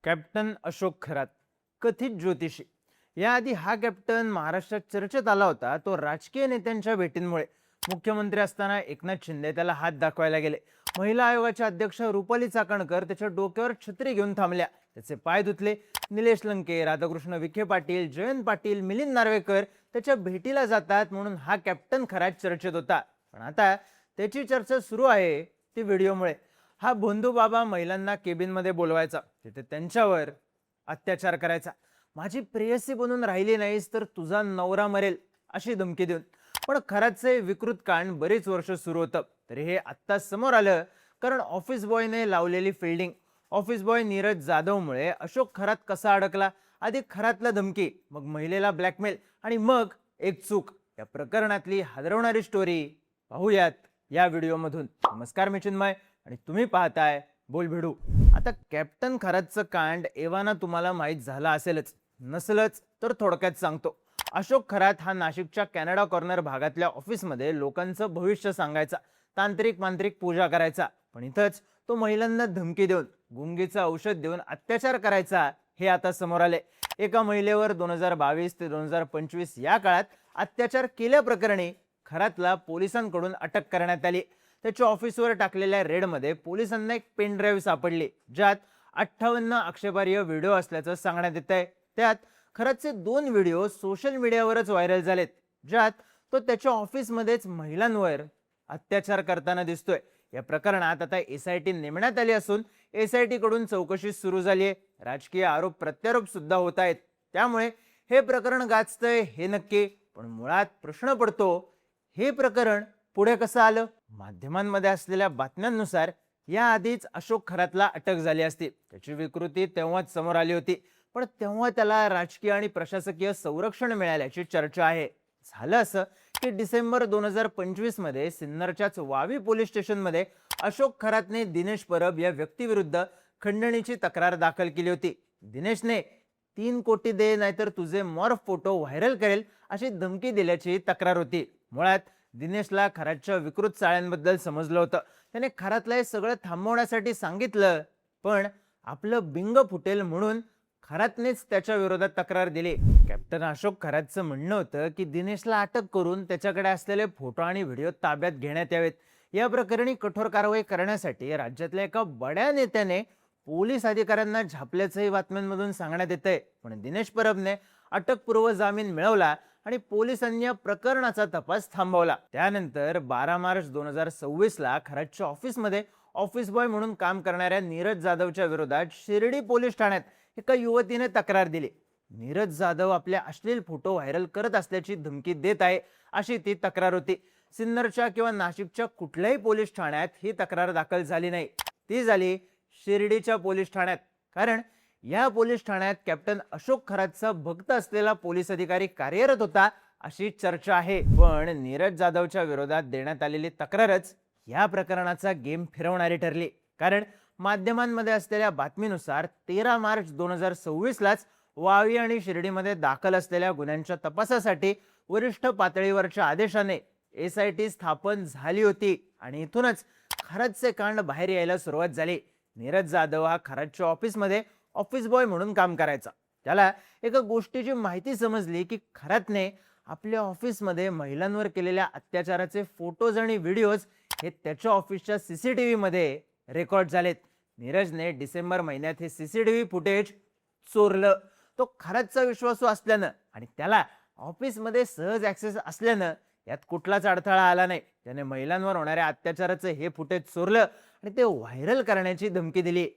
Captain Ashok Kharat कथित ज्योतिषी. याआधी हा कॅप्टन महाराष्ट्रात चर्चेत आला होता. तो राजकीय नेत्यांच्या भेटींमुळे. मुख्यमंत्री असताना एकनाथ शिंदे त्याला हात दाखवायला गेले. महिला आयोगाच्या अध्यक्ष रुपाली चाकणकर त्याच्या डोक्यावर छत्री घेऊन थांबल्या. त्याचे पाय धुतले. निलेश लंके, राधाकृष्ण विखे पाटील, जयंत पाटील, मिलिंद नार्वेकर त्याच्या भेटीला जातात म्हणून हा कॅप्टन खरात चर्चेत होता. पण आता त्याची चर्चा सुरू आहे ती व्हिडिओमुळे. हा भोंदू बाबा महिलांना केबिनमध्ये बोलवायचा, तिथे त्यांच्यावर अत्याचार करायचा. माझी प्रेयसी बनून राहिली नाहीस तर तुझा नवरा मरेल अशी धमकी देऊन. पण खरातचे विकृत कांड बरीच वर्ष सुरू होतं. तरी हे आत्ता समोर आलं कारण ऑफिस बॉयने लावलेली फिल्डिंग. ऑफिस बॉय नीरज जाधवमुळे अशोक खरात कसा अडकला. आधी खरातला धमकी, मग महिलेला ब्लॅकमेल आणि मग एक चूक. या प्रकरणातली हादरवणारी स्टोरी पाहूयात या व्हिडिओमधून. नमस्कार, मी चिन्मय आणि तुम्ही पाहताय बोलभिडू. आता कॅप्टन खरातचं कांड एव्हाना तुम्हाला माहीत झालं असेलच. नसलच तर थोडक्यात सांगतो. अशोक खरात हा नाशिकच्या कॅनडा कॉर्नर भागातल्या ऑफिसमध्ये लोकांचं भविष्य सांगायचा, तांत्रिक मांत्रिक पूजा करायचा. पण इथंच तो महिलांना धमकी देऊन, गुंगीचं औषध देऊन अत्याचार करायचा. हे आता समोर आले. एका महिलेवर 2022 ते 2025 या काळात अत्याचार केल्याप्रकरणी खरातला पोलिसांकडून अटक करण्यात आली. त्याच्या ऑफिसवर टाकलेल्या रेडमध्ये पोलिसांना एक पेन ड्राईव्ह सापडली, ज्यात 58 आक्षेपार्ह व्हिडिओ असल्याचं सांगण्यात येत आहे. त्यात खरातचे 2 व्हिडिओ सोशल मीडियावरच व्हायरल झालेत, ज्यात तो त्याच्या ऑफिसमध्येच महिलांवर अत्याचार करताना दिसतोय. या प्रकरणात आता SIT नेमण्यात आली असून SIT कडून चौकशी सुरू झाली आहे. राजकीय आरोप प्रत्यारोप सुद्धा होत आहेत. त्यामुळे हे प्रकरण गाजतंय हे नक्की. पण मुळात प्रश्न पडतो, हे प्रकरण पुढे कसं आलं. माध्यमांमध्ये असलेल्या बातम्यांनुसार याआधीच अशोक खरातला अटक झाली असती. त्याची विकृती तेव्हाच समोर आली होती, पण तेव्हा त्याला राजकीय आणि प्रशासकीय संरक्षण मिळाल्याची चर्चा आहे. झालं असं की डिसेंबर 2025 मध्ये सिन्नरच्याच वावी पोलीस स्टेशनमध्ये अशोक खरातने दिनेश परब या व्यक्तीविरुद्ध खंडणीची तक्रार दाखल केली होती. दिनेशने 3 कोटी दे नाहीतर तुझे मॉर्फ फोटो व्हायरल करेल अशी धमकी दिल्याची तक्रार होती. मुळात दिनेशला खरातच्या विकृत चाळ्यांबद्दल समजलं होतं. त्याने खरातला हे सगळं थांबवण्यासाठी सांगितलं, पण आपलं बिंग फुटेल म्हणून खरातनेच त्याच्या विरोधात तक्रार दिली. कॅप्टन अशोक खरातचं म्हणणं होतं की दिनेशला अटक करून त्याच्याकडे असलेले फोटो आणि व्हिडिओ ताब्यात घेण्यात यावेत. या प्रकरणी कठोर कारवाई करण्यासाठी राज्यातल्या एका बड्या नेत्याने पोलीस अधिकाऱ्यांना झापल्याचंही बातम्यांमधून सांगण्यात येतंय. पण दिनेश परबने अटकपूर्व जामीन मिळवला आणि पोलिसांनी या प्रकरणाचा तपास थांबवला. त्यानंतर 12 मार्च 2026 ला खरातच्या ऑफिसमध्ये ऑफिस बॉय म्हणून काम करणाऱ्या नीरज जाधवच्या विरोधात शिर्डी पोलीस ठाण्यात एका युवतीने तक्रार दिली. नीरज जाधव आपल्या अश्लील फोटो व्हायरल करत असल्याची धमकी देत आहे अशी ती तक्रार होती. सिन्नरच्या किंवा नाशिकच्या कुठल्याही पोलीस ठाण्यात ही तक्रार दाखल झाली नाही. ती झाली शिर्डीच्या पोलीस ठाण्यात. कारण या पोलीस ठाण्यात कॅप्टन अशोक खरातचा भक्त असलेला पोलीस अधिकारी कार्यरत होता अशी चर्चा आहे. पण नीरज जाधवच्या विरोधात देण्यात आलेली तक्रारच या प्रकरणाचा गेम फिरवणारी ठरली. कारण माध्यमांमध्ये असलेल्या बातमीनुसार 13 मार्च 2026 लाच वावी आणि शिर्डीमध्ये दाखल असलेल्या गुन्ह्यांच्या तपासासाठी वरिष्ठ पातळीवरच्या आदेशाने SIT स्थापन झाली होती आणि इथूनच खरातचे कांड बाहेर यायला सुरुवात झाली. नीरज जाधव हा खरातच्या ऑफिसमध्ये ऑफिस बॉय म्हणून काम करायचा. त्याला एका गोष्टीची माहिती समजली की खरातने आपल्या ऑफिसमध्ये महिलांवर केलेल्या अत्याचाराचे फोटोज आणि व्हिडिओज हे त्याच्या ऑफिसच्या CCTV मध्ये रेकॉर्ड झालेत. नीरजने डिसेंबर महिन्यात हे CCTV फुटेज चोरलं. तो खरातचा विश्वासू असल्यानं आणि त्याला ऑफिसमध्ये सहज ऍक्सेस असल्यानं यात कुठलाच अडथळा आला नाही. त्याने महिलांवर होणाऱ्या अत्याचाराचं हे फुटेज चोरलं आणि ते व्हायरल करण्याची धमकी दिली.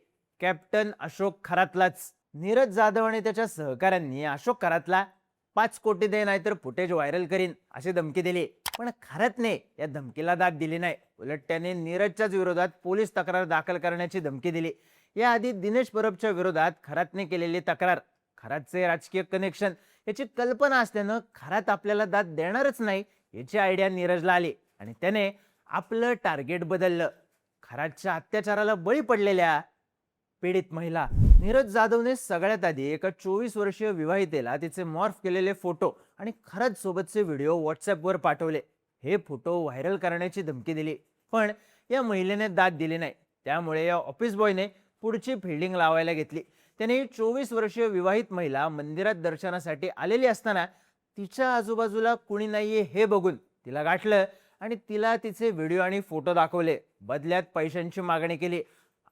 कॅप्टन अशोक खरातलाच. नीरज जाधव आणि त्याच्या सहकाऱ्यांनी अशोक खरातला 5 कोटी दे नाहीतर फुटेज व्हायरल करीन अशी धमकी दिली. पण खरातने या धमकीला दाद दिली नाही. उलट त्याने नीरजच्याच विरोधात पोलीस तक्रार दाखल करण्याची धमकी दिली. याआधी दिनेश परबच्या विरोधात खरातने केलेली तक्रार, खरातचे राजकीय कनेक्शन याची कल्पना असल्यानं खरात आपल्याला दाद देणारच नाही याची आयडिया नीरजला आली आणि त्याने आपलं टार्गेट बदललं. खरातच्या अत्याचाराला बळी पडलेल्या पीडित महिला. नीरज जाधवने सगळ्यात आधी एका 24 वर्षीय विवाहितेला तिचे मॉर्फ केलेले फोटो आणि खरात सोबतचे व्हिडिओ व्हॉट्सअपवर पाठवले. हे फोटो व्हायरल करण्याची धमकी दिली. पण या महिलेने दाद दिली नाही. त्यामुळे या ऑफिस बॉयने पुढची फिल्डिंग लावायला घेतली. त्याने 24 वर्षीय विवाहित महिला मंदिरात दर्शनासाठी आलेली असताना तिच्या आजूबाजूला कुणी नाहीये हे बघून तिला गाठलं आणि तिला तिचे व्हिडिओ आणि फोटो दाखवले. बदल्यात पैशांची मागणी केली.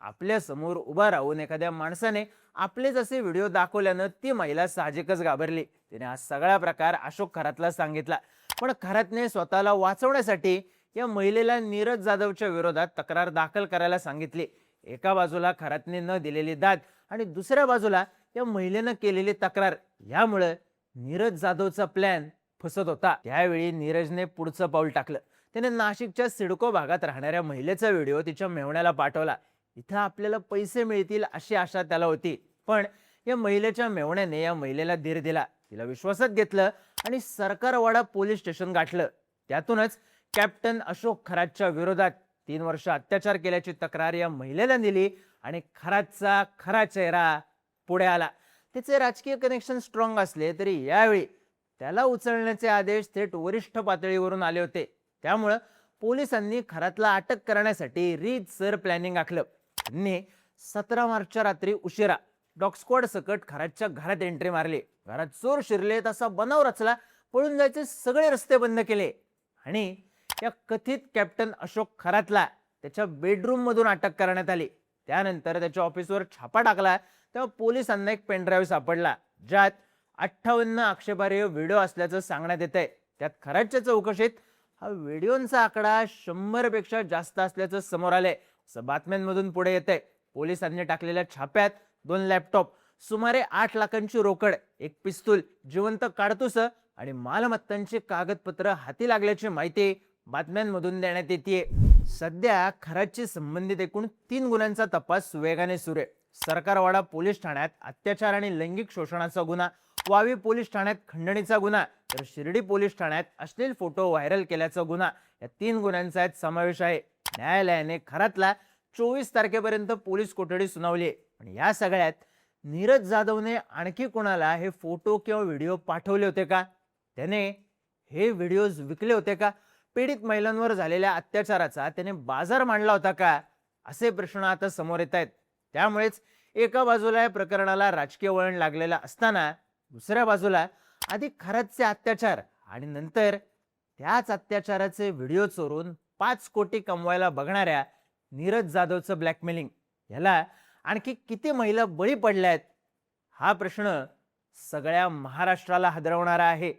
आपल्या समोर उभा राहून एखाद्या माणसाने आपलेच असे व्हिडिओ दाखवल्यानं ती महिला साहजिकच घाबरली. तिने हा सगळा प्रकार अशोक खरातला सांगितला. पण खरातने स्वतःला वाचवण्यासाठी या महिलेला नीरज जाधवच्या विरोधात तक्रार दाखल करायला सांगितली. एका बाजूला खरातने न दिलेली दाद आणि दुसऱ्या बाजूला या महिलेनं केलेली तक्रार, यामुळे नीरज जाधवचा प्लॅन फसत होता. त्यावेळी नीरजने पुढचं पाऊल टाकलं. त्याने नाशिकच्या सिडको भागात राहणाऱ्या महिलेचा व्हिडिओ तिच्या मेव्हण्याला पाठवला. इथं आपल्याला पैसे मिळतील अशी आशा त्याला होती. पण या महिलेच्या मेव्हण्याने या महिलेला धीर दिला, तिला विश्वासात घेतलं आणि सरकारवाडा पोलीस स्टेशन गाठलं. त्यातूनच कॅप्टन अशोक खरातच्या विरोधात 3 वर्ष अत्याचार केल्याची तक्रार या महिलेला दिली आणि खरातचा खरा चेहरा पुढे आला. त्याचे राजकीय कनेक्शन स्ट्रॉंग असले तरी यावेळी त्याला उचलण्याचे आदेश थेट वरिष्ठ पातळीवरून आले होते. त्यामुळं पोलिसांनी खरातला अटक करण्यासाठी रीतसर प्लॅनिंग आखलं. त्यांनी 17 मार्चच्या रात्री उशिरा डॉग स्क्वॉड सकट खरातच्या घरात एंट्री मारली. घरात चोर शिरले तसा बनाव रचला. पळून जायचे सगळे रस्ते बंद केले आणि या कथित कॅप्टन अशोक खरातला त्याच्या बेडरूम मधून अटक करण्यात आली. त्यानंतर त्याच्या ऑफिसवर छापा टाकला तेव्हा पोलिसांना एक पेनड्राईव्ह सापडला, ज्यात 58 आक्षेपार्ह व्हिडिओ असल्याचं सांगण्यात येत आहे. त्यात खरातच्या चौकशीत हा व्हिडिओंचा आकडा 100 पेक्षा जास्त असल्याचं समोर आलंय, असं बातम्यांमधून पुढे येत आहे. पोलिसांनी टाकलेल्या छाप्यात 2 लॅपटॉप, सुमारे 8 लाखांची रोकड, एक पिस्तूल, जिवंत काडतुस आणि मालमत्तांची कागदपत्र हाती लागल्याची माहिती बातम्यांमधून देण्यात येते. सध्या खरातशी संबंधित एकूण 3 गुन्ह्यांचा तपास वेगाने सुरू आहे. सरकारवाडा पोलीस ठाण्यात अत्याचार आणि लैंगिक शोषणाचा गुन्हा, वावी पोलीस ठाण्यात खंडणीचा गुन्हा, तर शिर्डी पोलीस ठाण्यात अश्लील फोटो व्हायरल केल्याचा गुन्हा, या 3 गुन्ह्यांचा समावेश आहे. न्यायालयाने खरातला 24 तारखेपर्यंत पोलीस कोठडी सुनावली आहे. पण या सगळ्यात नीरज जाधवने आणखी कोणाला हे फोटो किंवा व्हिडिओ पाठवले होते का? त्याने हे व्हिडिओज विकले होते का? पीडित महिलांवर झालेल्या अत्याचाराचा त्याने बाजार मांडला होता का? असे प्रश्न आता समोर येत आहेत. त्यामुळेच एका बाजूला या प्रकरणाला राजकीय वळण लागलेलं असताना दुसऱ्या बाजूला आधी खरातचे अत्याचार आणि नंतर त्याच अत्याचाराचे व्हिडिओ चोरून 5 कोटी कमवायला बघणाऱ्या नीरज जाधवचं ब्लॅकमेलिंग, याला आणखी किती महिला बळी पडल्यात हा प्रश्न सगळ्या महाराष्ट्राला हादरवणारा आहे.